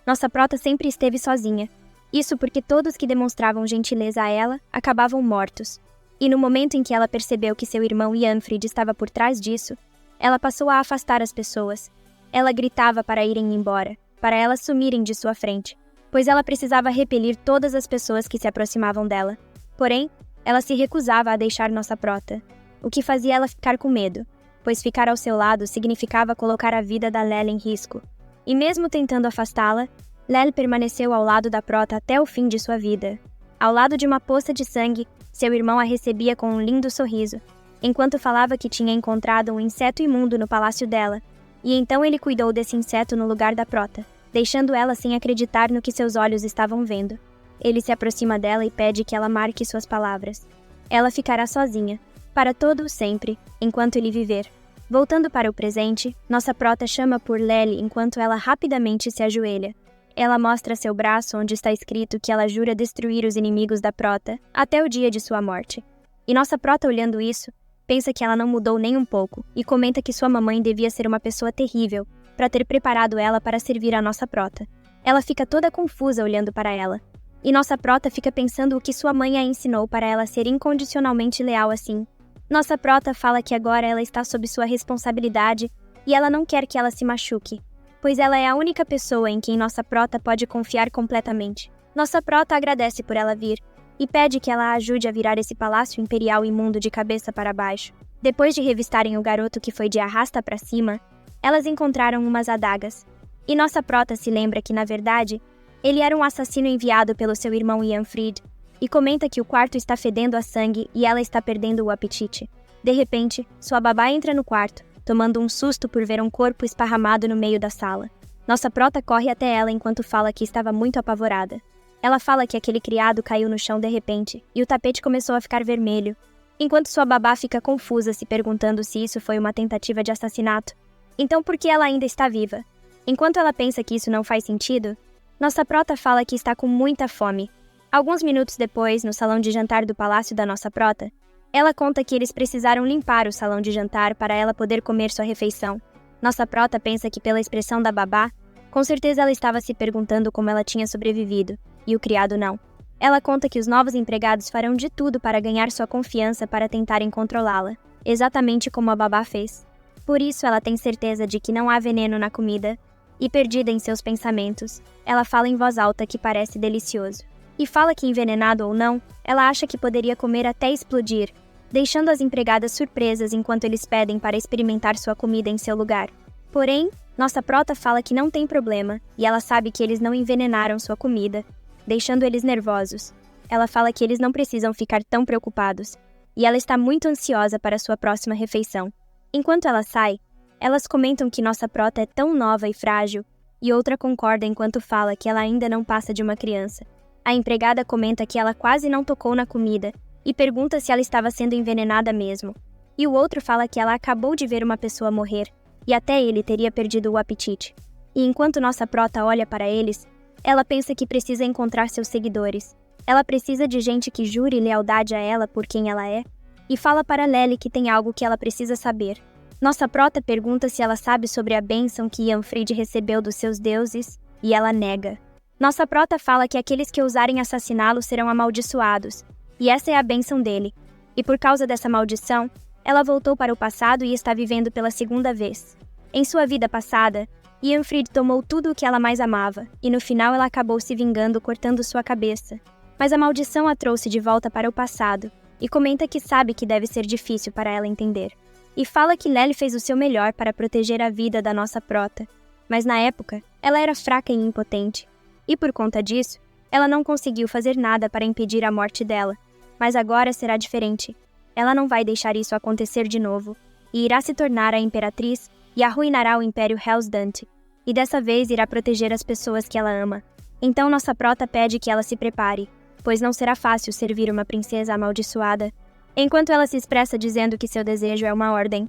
[SPEAKER 1] Nossa prota sempre esteve sozinha. Isso porque todos que demonstravam gentileza a ela acabavam mortos. E no momento em que ela percebeu que seu irmão Ianfrid estava por trás disso, ela passou a afastar as pessoas. Ela gritava para irem embora, para elas sumirem de sua frente, pois ela precisava repelir todas as pessoas que se aproximavam dela. Porém, ela se recusava a deixar nossa prota, o que fazia ela ficar com medo, pois ficar ao seu lado significava colocar a vida da Lely em risco. E mesmo tentando afastá-la, Lely permaneceu ao lado da prota até o fim de sua vida. Ao lado de uma poça de sangue, seu irmão a recebia com um lindo sorriso, enquanto falava que tinha encontrado um inseto imundo no palácio dela, e então ele cuidou desse inseto no lugar da prota, deixando ela sem acreditar no que seus olhos estavam vendo. Ele se aproxima dela e pede que ela marque suas palavras. Ela ficará sozinha, para todo o sempre, enquanto ele viver. Voltando para o presente, nossa prota chama por Lely enquanto ela rapidamente se ajoelha. Ela mostra seu braço onde está escrito que ela jura destruir os inimigos da prota até o dia de sua morte. E nossa prota, olhando isso, pensa que ela não mudou nem um pouco e comenta que sua mamãe devia ser uma pessoa terrível para ter preparado ela para servir a nossa prota. Ela fica toda confusa olhando para ela. E nossa prota fica pensando o que sua mãe a ensinou para ela ser incondicionalmente leal assim. Nossa prota fala que agora ela está sob sua responsabilidade e ela não quer que ela se machuque, pois ela é a única pessoa em quem nossa prota pode confiar completamente. Nossa prota agradece por ela vir e pede que ela a ajude a virar esse palácio imperial imundo de cabeça para baixo. Depois de revistarem o garoto que foi de arrasta para cima, elas encontraram umas adagas. E nossa prota se lembra que, na verdade, ele era um assassino enviado pelo seu irmão Ianfrid, e comenta que o quarto está fedendo a sangue e ela está perdendo o apetite. De repente, sua babá entra no quarto, tomando um susto por ver um corpo esparramado no meio da sala. Nossa prota corre até ela enquanto fala que estava muito apavorada. Ela fala que aquele criado caiu no chão de repente, e o tapete começou a ficar vermelho, enquanto sua babá fica confusa se perguntando se isso foi uma tentativa de assassinato. Então por que ela ainda está viva? Enquanto ela pensa que isso não faz sentido, nossa prota fala que está com muita fome. Alguns minutos depois, no salão de jantar do palácio da nossa prota, ela conta que eles precisaram limpar o salão de jantar para ela poder comer sua refeição. Nossa prota pensa que pela expressão da babá, com certeza ela estava se perguntando como ela tinha sobrevivido, e o criado não. Ela conta que os novos empregados farão de tudo para ganhar sua confiança para tentarem controlá-la, exatamente como a babá fez. Por isso ela tem certeza de que não há veneno na comida, e perdida em seus pensamentos, ela fala em voz alta que parece delicioso. E fala que, envenenado ou não, ela acha que poderia comer até explodir, deixando as empregadas surpresas enquanto eles pedem para experimentar sua comida em seu lugar. Porém, nossa prota fala que não tem problema, e ela sabe que eles não envenenaram sua comida, deixando eles nervosos. Ela fala que eles não precisam ficar tão preocupados, e ela está muito ansiosa para sua próxima refeição. Enquanto ela sai, elas comentam que nossa prota é tão nova e frágil, e outra concorda enquanto fala que ela ainda não passa de uma criança. A empregada comenta que ela quase não tocou na comida, e pergunta se ela estava sendo envenenada mesmo. E o outro fala que ela acabou de ver uma pessoa morrer, e até ele teria perdido o apetite. E enquanto nossa prota olha para eles, ela pensa que precisa encontrar seus seguidores. Ela precisa de gente que jure lealdade a ela por quem ela é, e fala para Lely que tem algo que ela precisa saber. Nossa prota pergunta se ela sabe sobre a bênção que Ianfrid recebeu dos seus deuses, e ela nega. Nossa prota fala que aqueles que ousarem assassiná-lo serão amaldiçoados, e essa é a bênção dele. E por causa dessa maldição, ela voltou para o passado e está vivendo pela segunda vez. Em sua vida passada, Ianfrid tomou tudo o que ela mais amava, e no final ela acabou se vingando cortando sua cabeça. Mas a maldição a trouxe de volta para o passado, e comenta que sabe que deve ser difícil para ela entender. E fala que Lely fez o seu melhor para proteger a vida da nossa prota, mas na época, ela era fraca e impotente. E por conta disso, ela não conseguiu fazer nada para impedir a morte dela. Mas agora será diferente. Ela não vai deixar isso acontecer de novo, e irá se tornar a imperatriz e arruinará o Império Hellsdante. E dessa vez irá proteger as pessoas que ela ama. Então nossa prota pede que ela se prepare, pois não será fácil servir uma princesa amaldiçoada, enquanto ela se expressa dizendo que seu desejo é uma ordem.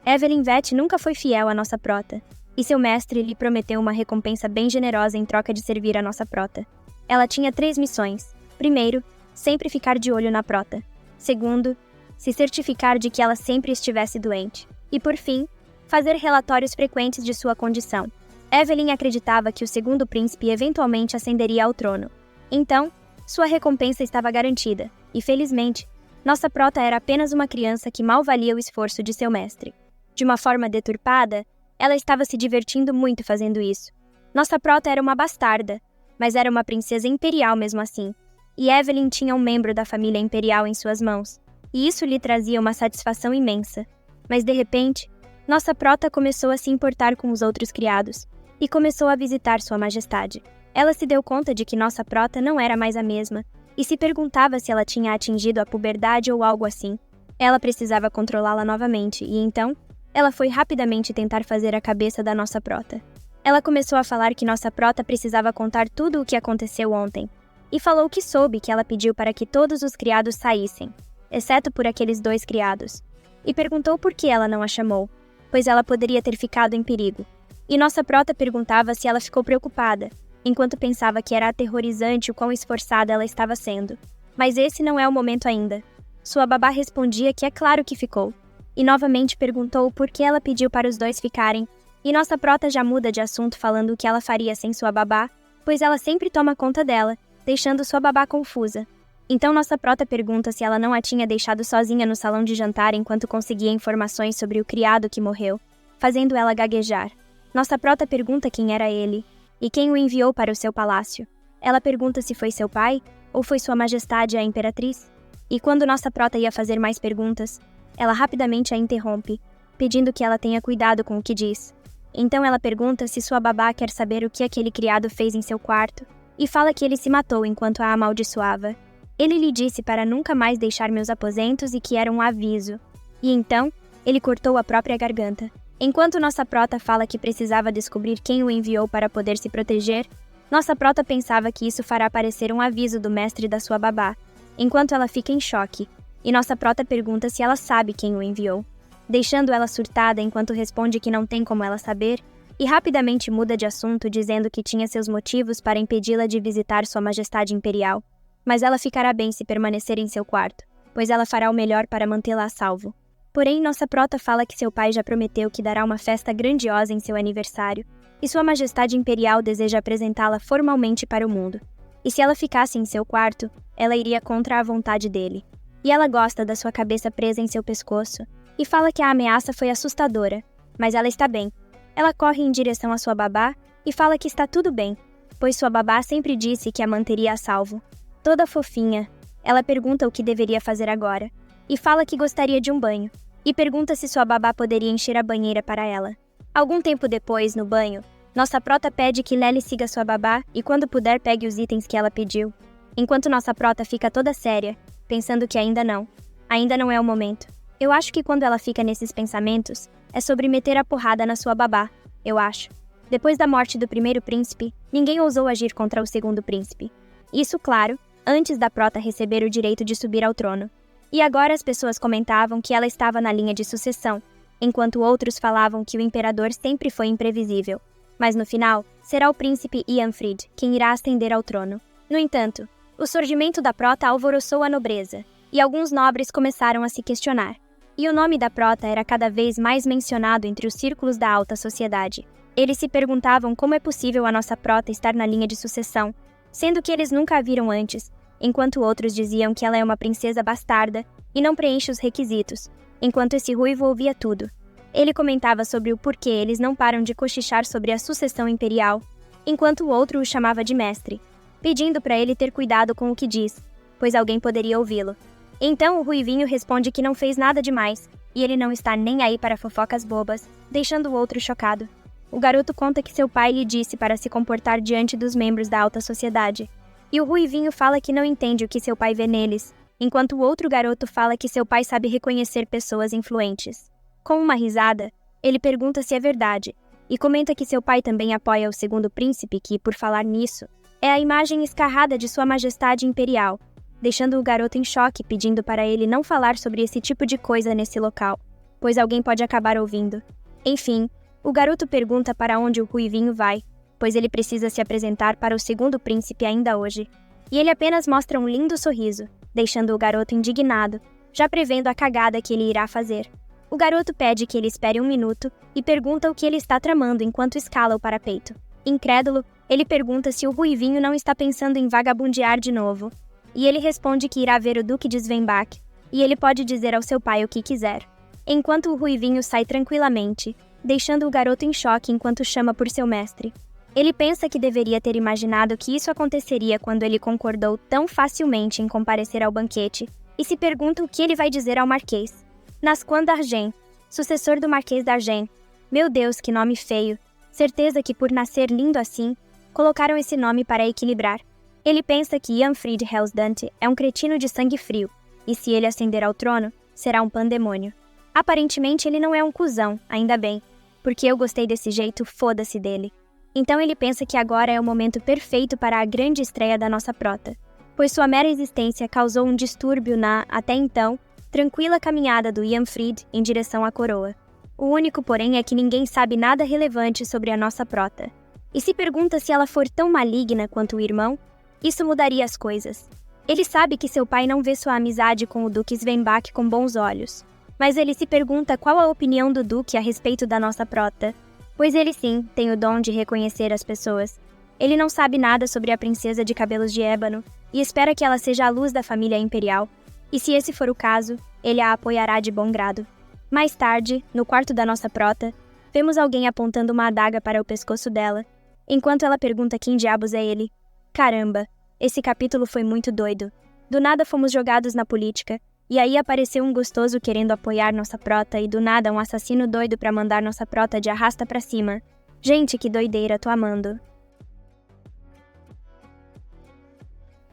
[SPEAKER 1] Evelyn Vett nunca foi fiel à nossa prota, e seu mestre lhe prometeu uma recompensa bem generosa em troca de servir a nossa prota. Ela tinha 3 missões. Primeiro, sempre ficar de olho na prota. Segundo, se certificar de que ela sempre estivesse doente. E por fim, fazer relatórios frequentes de sua condição. Evelyn acreditava que o segundo príncipe eventualmente ascenderia ao trono. Então, sua recompensa estava garantida, e felizmente, nossa prota era apenas uma criança que mal valia o esforço de seu mestre. De uma forma deturpada, ela estava se divertindo muito fazendo isso. Nossa prota era uma bastarda, mas era uma princesa imperial mesmo assim, e Evelyn tinha um membro da família imperial em suas mãos, e isso lhe trazia uma satisfação imensa. Mas de repente, nossa prota começou a se importar com os outros criados, e começou a visitar sua majestade. Ela se deu conta de que nossa prota não era mais a mesma, e se perguntava se ela tinha atingido a puberdade ou algo assim. Ela precisava controlá-la novamente, e então, ela foi rapidamente tentar fazer a cabeça da nossa prota. Ela começou a falar que nossa prota precisava contar tudo o que aconteceu ontem, e falou que soube que ela pediu para que todos os criados saíssem, exceto por aqueles 2 criados, e perguntou por que ela não a chamou, pois ela poderia ter ficado em perigo. E nossa prota perguntava se ela ficou preocupada, enquanto pensava que era aterrorizante o quão esforçada ela estava sendo. Mas esse não é o momento ainda. Sua babá respondia que é claro que ficou, e novamente perguntou por que ela pediu para os dois ficarem, e nossa prota já muda de assunto falando o que ela faria sem sua babá, pois ela sempre toma conta dela, deixando sua babá confusa. Então nossa prota pergunta se ela não a tinha deixado sozinha no salão de jantar enquanto conseguia informações sobre o criado que morreu, fazendo ela gaguejar. Nossa prota pergunta quem era ele, e quem o enviou para o seu palácio. Ela pergunta se foi seu pai, ou foi sua majestade a imperatriz. E quando nossa prota ia fazer mais perguntas, ela rapidamente a interrompe, pedindo que ela tenha cuidado com o que diz. Então ela pergunta se sua babá quer saber o que aquele criado fez em seu quarto, e fala que ele se matou enquanto a amaldiçoava. Ele lhe disse para nunca mais deixar meus aposentos e que era um aviso. E então, ele cortou a própria garganta. Enquanto nossa prota fala que precisava descobrir quem o enviou para poder se proteger, nossa prota pensava que isso fará parecer um aviso do mestre da sua babá, enquanto ela fica em choque, e nossa prota pergunta se ela sabe quem o enviou, deixando ela surtada enquanto responde que não tem como ela saber, e rapidamente muda de assunto dizendo que tinha seus motivos para impedi-la de visitar sua majestade imperial, mas ela ficará bem se permanecer em seu quarto, pois ela fará o melhor para mantê-la a salvo. Porém, nossa prota fala que seu pai já prometeu que dará uma festa grandiosa em seu aniversário, e sua majestade imperial deseja apresentá-la formalmente para o mundo. E se ela ficasse em seu quarto, ela iria contra a vontade dele. E ela gosta da sua cabeça presa em seu pescoço, e fala que a ameaça foi assustadora, mas ela está bem. Ela corre em direção à sua babá e fala que está tudo bem, pois sua babá sempre disse que a manteria a salvo. Toda fofinha, ela pergunta o que deveria fazer agora, e fala que gostaria de um banho, e pergunta se sua babá poderia encher a banheira para ela. Algum tempo depois, no banho, nossa prota pede que Lely siga sua babá e quando puder pegue os itens que ela pediu, enquanto nossa prota fica toda séria, pensando que ainda não é o momento. Eu acho que quando ela fica nesses pensamentos, é sobre meter a porrada na sua babá, eu acho. Depois da morte do primeiro príncipe, ninguém ousou agir contra o segundo príncipe. Isso, claro, antes da prota receber o direito de subir ao trono. E agora as pessoas comentavam que ela estava na linha de sucessão, enquanto outros falavam que o imperador sempre foi imprevisível. Mas no final, será o príncipe Ianfrid quem irá ascender ao trono. No entanto, o surgimento da prota alvoroçou a nobreza, e alguns nobres começaram a se questionar. E o nome da prota era cada vez mais mencionado entre os círculos da alta sociedade. Eles se perguntavam como é possível a nossa prota estar na linha de sucessão, sendo que eles nunca a viram antes, enquanto outros diziam que ela é uma princesa bastarda e não preenche os requisitos, enquanto esse ruivo ouvia tudo. Ele comentava sobre o porquê eles não param de cochichar sobre a sucessão imperial, enquanto o outro o chamava de mestre, pedindo para ele ter cuidado com o que diz, pois alguém poderia ouvi-lo. Então o ruivinho responde que não fez nada demais, e ele não está nem aí para fofocas bobas, deixando o outro chocado. O garoto conta que seu pai lhe disse para se comportar diante dos membros da alta sociedade, e o ruivinho fala que não entende o que seu pai vê neles, enquanto o outro garoto fala que seu pai sabe reconhecer pessoas influentes. Com uma risada, ele pergunta se é verdade, e comenta que seu pai também apoia o segundo príncipe que, por falar nisso, é a imagem escarrada de sua majestade imperial, deixando o garoto em choque pedindo para ele não falar sobre esse tipo de coisa nesse local, pois alguém pode acabar ouvindo. Enfim, o garoto pergunta para onde o ruivinho vai, pois ele precisa se apresentar para o segundo príncipe ainda hoje, e ele apenas mostra um lindo sorriso, deixando o garoto indignado, já prevendo a cagada que ele irá fazer. O garoto pede que ele espere um minuto e pergunta o que ele está tramando enquanto escala o parapeito. Incrédulo, ele pergunta se o ruivinho não está pensando em vagabundear de novo, e ele responde que irá ver o Duque de Svenbach, e ele pode dizer ao seu pai o que quiser. Enquanto o ruivinho sai tranquilamente, deixando o garoto em choque enquanto chama por seu mestre. Ele pensa que deveria ter imaginado que isso aconteceria quando ele concordou tão facilmente em comparecer ao banquete, e se pergunta o que ele vai dizer ao Marquês. Nasquan d'Argent, sucessor do Marquês d'Argent. Meu Deus, que nome feio. Certeza que por nascer lindo assim, colocaram esse nome para equilibrar. Ele pensa que Ianfrid Helsdante é um cretino de sangue frio, e se ele ascender ao trono, será um pandemônio. Aparentemente ele não é um cuzão, ainda bem, porque eu gostei desse jeito, foda-se dele. Então ele pensa que agora é o momento perfeito para a grande estreia da nossa prota, pois sua mera existência causou um distúrbio na, até então, tranquila caminhada do Ianfrid em direção à coroa. O único porém é que ninguém sabe nada relevante sobre a nossa prota. E se pergunta se ela for tão maligna quanto o irmão, isso mudaria as coisas. Ele sabe que seu pai não vê sua amizade com o Duque Svenbach com bons olhos. Mas ele se pergunta qual a opinião do Duque a respeito da nossa prota. Pois ele sim, tem o dom de reconhecer as pessoas. Ele não sabe nada sobre a princesa de cabelos de ébano e espera que ela seja a luz da família imperial. E se esse for o caso, ele a apoiará de bom grado. Mais tarde, no quarto da nossa prota, vemos alguém apontando uma adaga para o pescoço dela, enquanto ela pergunta quem diabos é ele. Caramba, esse capítulo foi muito doido. Do nada fomos jogados na política, e aí apareceu um gostoso querendo apoiar nossa prota e do nada um assassino doido pra mandar nossa prota de arrasta pra cima. Gente, que doideira, tô amando.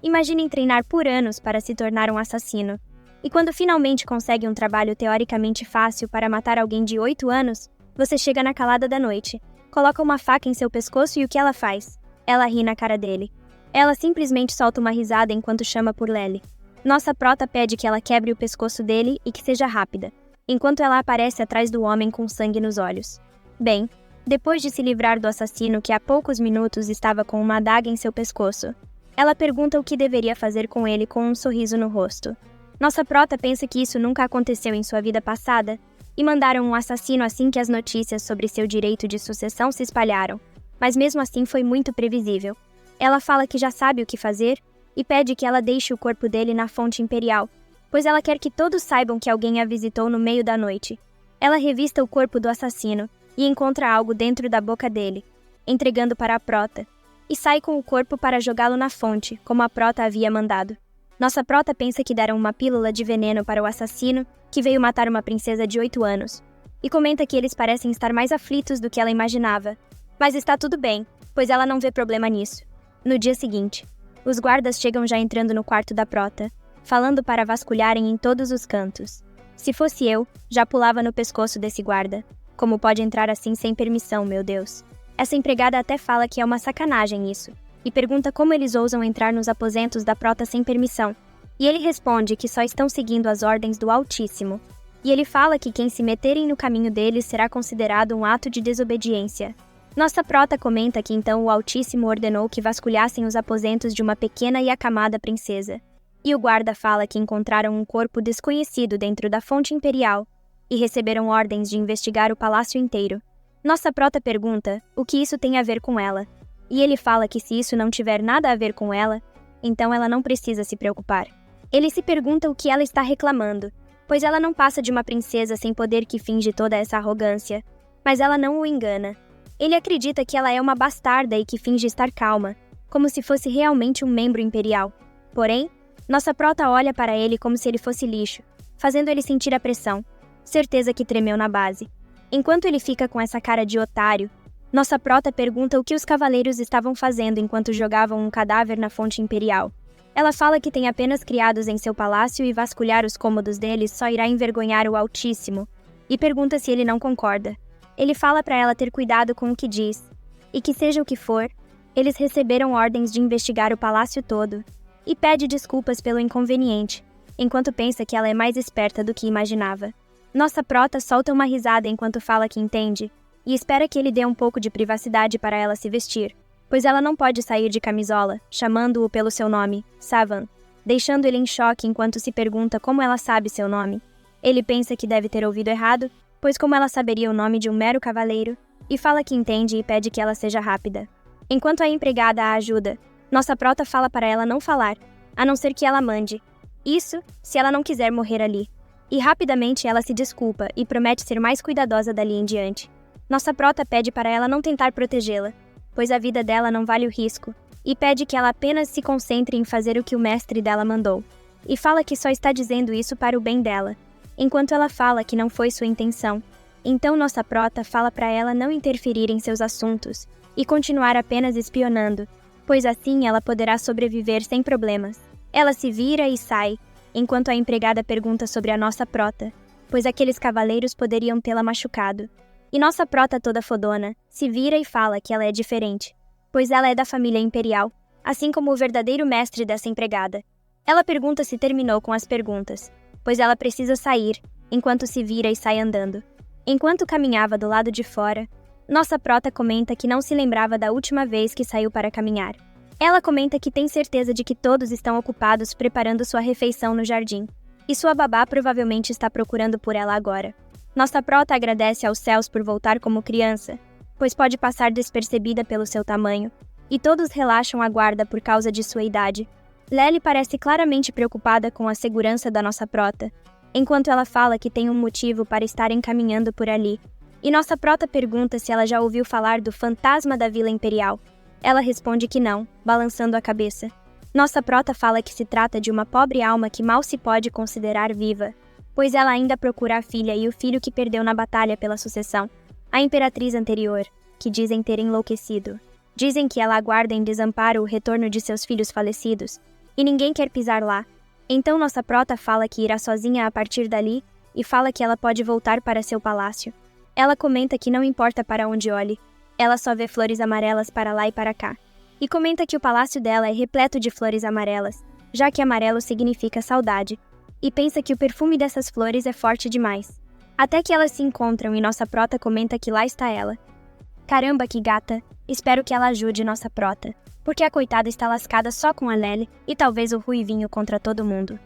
[SPEAKER 1] Imaginem treinar por anos para se tornar um assassino. E quando finalmente consegue um trabalho teoricamente fácil para matar alguém de 8 anos, você chega na calada da noite, coloca uma faca em seu pescoço e o que ela faz? Ela ri na cara dele. Ela simplesmente solta uma risada enquanto chama por Lely. Nossa prota pede que ela quebre o pescoço dele e que seja rápida, enquanto ela aparece atrás do homem com sangue nos olhos. Bem, depois de se livrar do assassino que há poucos minutos estava com uma adaga em seu pescoço, ela pergunta o que deveria fazer com ele com um sorriso no rosto. Nossa prota pensa que isso nunca aconteceu em sua vida passada, e mandaram um assassino assim que as notícias sobre seu direito de sucessão se espalharam, mas mesmo assim foi muito previsível. Ela fala que já sabe o que fazer, e pede que ela deixe o corpo dele na fonte imperial, pois ela quer que todos saibam que alguém a visitou no meio da noite. Ela revista o corpo do assassino, e encontra algo dentro da boca dele, entregando para a prota, e sai com o corpo para jogá-lo na fonte, como a prota havia mandado. Nossa prota pensa que deram uma pílula de veneno para o assassino, que veio matar uma princesa de 8 anos, e comenta que eles parecem estar mais aflitos do que ela imaginava. Mas está tudo bem, pois ela não vê problema nisso. No dia seguinte, os guardas chegam já entrando no quarto da prota, falando para vasculharem em todos os cantos. Se fosse eu, já pulava no pescoço desse guarda. Como pode entrar assim sem permissão, meu Deus? Essa empregada até fala que é uma sacanagem isso, e pergunta como eles ousam entrar nos aposentos da prota sem permissão. E ele responde que só estão seguindo as ordens do Altíssimo. E ele fala que quem se meterem no caminho deles será considerado um ato de desobediência. Nossa prota comenta que então o Altíssimo ordenou que vasculhassem os aposentos de uma pequena e acamada princesa. E o guarda fala que encontraram um corpo desconhecido dentro da fonte imperial e receberam ordens de investigar o palácio inteiro. Nossa prota pergunta o que isso tem a ver com ela. E ele fala que se isso não tiver nada a ver com ela, então ela não precisa se preocupar. Ele se pergunta o que ela está reclamando, pois ela não passa de uma princesa sem poder que finge toda essa arrogância. Mas ela não o engana. Ele acredita que ela é uma bastarda e que finge estar calma, como se fosse realmente um membro imperial. Porém, nossa prota olha para ele como se ele fosse lixo, fazendo ele sentir a pressão. Certeza que tremeu na base. Enquanto ele fica com essa cara de otário, nossa prota pergunta o que os cavaleiros estavam fazendo enquanto jogavam um cadáver na fonte imperial. Ela fala que tem apenas criados em seu palácio e vasculhar os cômodos deles só irá envergonhar o Altíssimo, e pergunta se ele não concorda. Ele fala para ela ter cuidado com o que diz, e que seja o que for, eles receberam ordens de investigar o palácio todo, e pede desculpas pelo inconveniente, enquanto pensa que ela é mais esperta do que imaginava. Nossa prota solta uma risada enquanto fala que entende, e espera que ele dê um pouco de privacidade para ela se vestir, pois ela não pode sair de camisola, chamando-o pelo seu nome, Savan, deixando ele em choque enquanto se pergunta como ela sabe seu nome. Ele pensa que deve ter ouvido errado, pois como ela saberia o nome de um mero cavaleiro, e fala que entende e pede que ela seja rápida. Enquanto a empregada a ajuda, nossa prota fala para ela não falar, a não ser que ela mande. Isso, se ela não quiser morrer ali. E rapidamente ela se desculpa e promete ser mais cuidadosa dali em diante. Nossa prota pede para ela não tentar protegê-la, pois a vida dela não vale o risco, e pede que ela apenas se concentre em fazer o que o mestre dela mandou. E fala que só está dizendo isso para o bem dela, enquanto ela fala que não foi sua intenção. Então nossa prota fala para ela não interferir em seus assuntos e continuar apenas espionando, pois assim ela poderá sobreviver sem problemas. Ela se vira e sai, enquanto a empregada pergunta sobre a nossa prota, pois aqueles cavaleiros poderiam tê-la machucado. E nossa prota toda fodona se vira e fala que ela é diferente, pois ela é da família imperial, assim como o verdadeiro mestre dessa empregada. Ela pergunta se terminou com as perguntas, pois ela precisa sair, enquanto se vira e sai andando. Enquanto caminhava do lado de fora, nossa prota comenta que não se lembrava da última vez que saiu para caminhar. Ela comenta que tem certeza de que todos estão ocupados preparando sua refeição no jardim, e sua babá provavelmente está procurando por ela agora. Nossa prota agradece aos céus por voltar como criança, pois pode passar despercebida pelo seu tamanho, e todos relaxam a guarda por causa de sua idade. Lely parece claramente preocupada com a segurança da nossa prota, enquanto ela fala que tem um motivo para estarem caminhando por ali, e nossa prota pergunta se ela já ouviu falar do fantasma da Vila Imperial. Ela responde que não, balançando a cabeça. Nossa prota fala que se trata de uma pobre alma que mal se pode considerar viva, pois ela ainda procura a filha e o filho que perdeu na batalha pela sucessão, a imperatriz anterior, que dizem ter enlouquecido. Dizem que ela aguarda em desamparo o retorno de seus filhos falecidos, e ninguém quer pisar lá. Então nossa prota fala que irá sozinha a partir dali, e fala que ela pode voltar para seu palácio. Ela comenta que não importa para onde olhe, ela só vê flores amarelas para lá e para cá. E comenta que o palácio dela é repleto de flores amarelas, já que amarelo significa saudade, e pensa que o perfume dessas flores é forte demais. Até que elas se encontram e nossa prota comenta que lá está ela. Caramba, que gata! Espero que ela ajude nossa prota, porque a coitada está lascada só com a Lely e talvez o ruivinho contra todo mundo.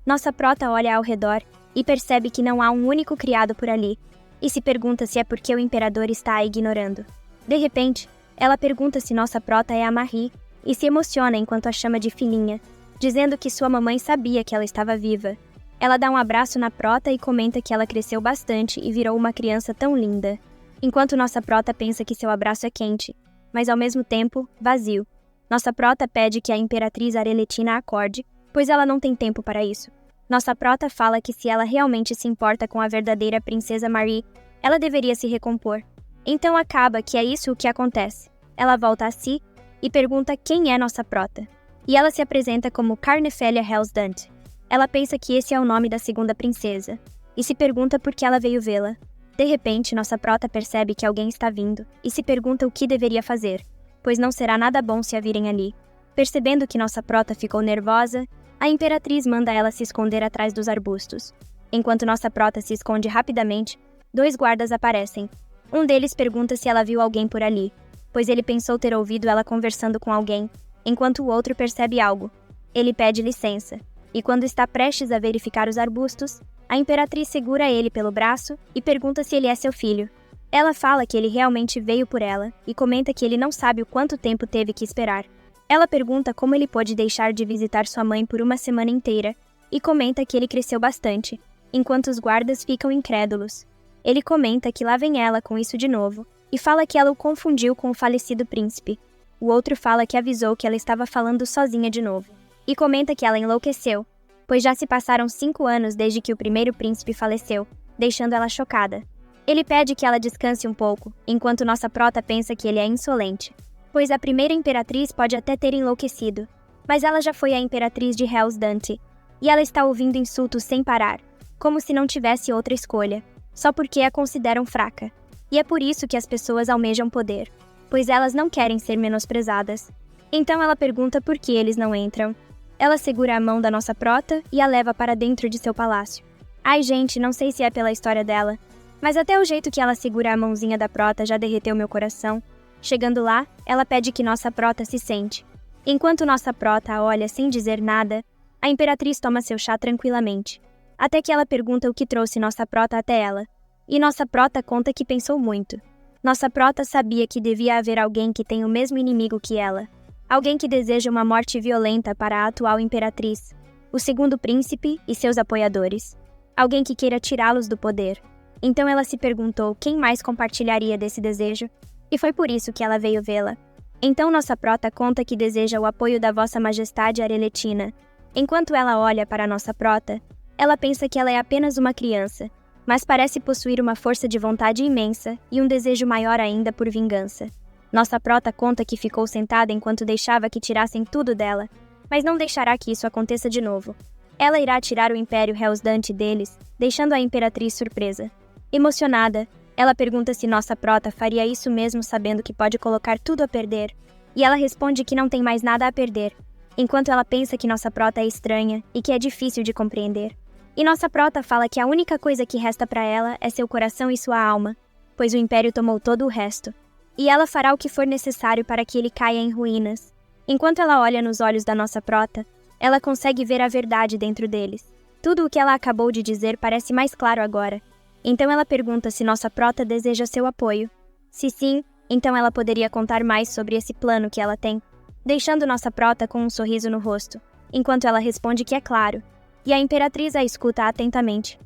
[SPEAKER 1] Nossa prota olha ao redor e percebe que não há um único criado por ali, e se pergunta se é porque o imperador está a ignorando. De repente, ela pergunta se nossa prota é a Marie, e se emociona enquanto a chama de filhinha, dizendo que sua mamãe sabia que ela estava viva. Ela dá um abraço na prota e comenta que ela cresceu bastante e virou uma criança tão linda, enquanto nossa prota pensa que seu abraço é quente, mas ao mesmo tempo, vazio. Nossa prota pede que a imperatriz Areletina acorde, pois ela não tem tempo para isso. Nossa prota fala que se ela realmente se importa com a verdadeira princesa Marie, ela deveria se recompor. Então acaba que é isso o que acontece. Ela volta a si e pergunta quem é nossa prota. E ela se apresenta como Carnefélia Hellsdante. Ela pensa que esse é o nome da segunda princesa, e se pergunta por que ela veio vê-la. De repente, nossa prota percebe que alguém está vindo, e se pergunta o que deveria fazer, pois não será nada bom se a virem ali. Percebendo que nossa prota ficou nervosa, a imperatriz manda ela se esconder atrás dos arbustos. Enquanto nossa prota se esconde rapidamente, 2 guardas aparecem. Um deles pergunta se ela viu alguém por ali, pois ele pensou ter ouvido ela conversando com alguém, enquanto o outro percebe algo. Ele pede licença, e quando está prestes a verificar os arbustos, a imperatriz segura ele pelo braço e pergunta se ele é seu filho. Ela fala que ele realmente veio por ela e comenta que ele não sabe o quanto tempo teve que esperar. Ela pergunta como ele pôde deixar de visitar sua mãe por uma semana inteira e comenta que ele cresceu bastante, enquanto os guardas ficam incrédulos. Ele comenta que lá vem ela com isso de novo e fala que ela o confundiu com o falecido príncipe. O outro fala que avisou que ela estava falando sozinha de novo e comenta que ela enlouqueceu, pois já se passaram 5 anos desde que o primeiro príncipe faleceu, deixando ela chocada. Ele pede que ela descanse um pouco, enquanto nossa prota pensa que ele é insolente, pois a primeira imperatriz pode até ter enlouquecido, mas ela já foi a imperatriz de Hellsdante, e ela está ouvindo insultos sem parar, como se não tivesse outra escolha, só porque a consideram fraca. E é por isso que as pessoas almejam poder, pois elas não querem ser menosprezadas. Então ela pergunta por que eles não entram. Ela segura a mão da nossa prota e a leva para dentro de seu palácio. Ai gente, não sei se é pela história dela, mas até o jeito que ela segura a mãozinha da prota já derreteu meu coração. Chegando lá, ela pede que nossa prota se sente. Enquanto nossa prota a olha sem dizer nada, a imperatriz toma seu chá tranquilamente, até que ela pergunta o que trouxe nossa prota até ela. E nossa prota conta que pensou muito. Nossa prota sabia que devia haver alguém que tem o mesmo inimigo que ela. Alguém que deseja uma morte violenta para a atual imperatriz, o segundo príncipe e seus apoiadores. Alguém que queira tirá-los do poder. Então ela se perguntou quem mais compartilharia desse desejo, e foi por isso que ela veio vê-la. Então nossa prota conta que deseja o apoio da Vossa Majestade Areletina. Enquanto ela olha para nossa prota, ela pensa que ela é apenas uma criança, mas parece possuir uma força de vontade imensa e um desejo maior ainda por vingança. Nossa prota conta que ficou sentada enquanto deixava que tirassem tudo dela, mas não deixará que isso aconteça de novo. Ela irá tirar o Império Hellsdante deles, deixando a imperatriz surpresa. Emocionada, ela pergunta se nossa prota faria isso mesmo sabendo que pode colocar tudo a perder, e ela responde que não tem mais nada a perder, enquanto ela pensa que nossa prota é estranha e que é difícil de compreender. E nossa prota fala que a única coisa que resta para ela é seu coração e sua alma, pois o Império tomou todo o resto. E ela fará o que for necessário para que ele caia em ruínas. Enquanto ela olha nos olhos da nossa prota, ela consegue ver a verdade dentro deles. Tudo o que ela acabou de dizer parece mais claro agora. Então ela pergunta se nossa prota deseja seu apoio. Se sim, então ela poderia contar mais sobre esse plano que ela tem, deixando nossa prota com um sorriso no rosto, enquanto ela responde que é claro. E a Imperatriz a escuta atentamente.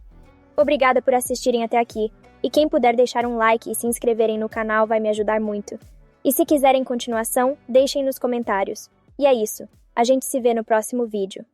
[SPEAKER 1] Obrigada por assistirem até aqui, e quem puder deixar um like e se inscreverem no canal vai me ajudar muito. E se quiserem continuação, deixem nos comentários. E é isso, a gente se vê no próximo vídeo.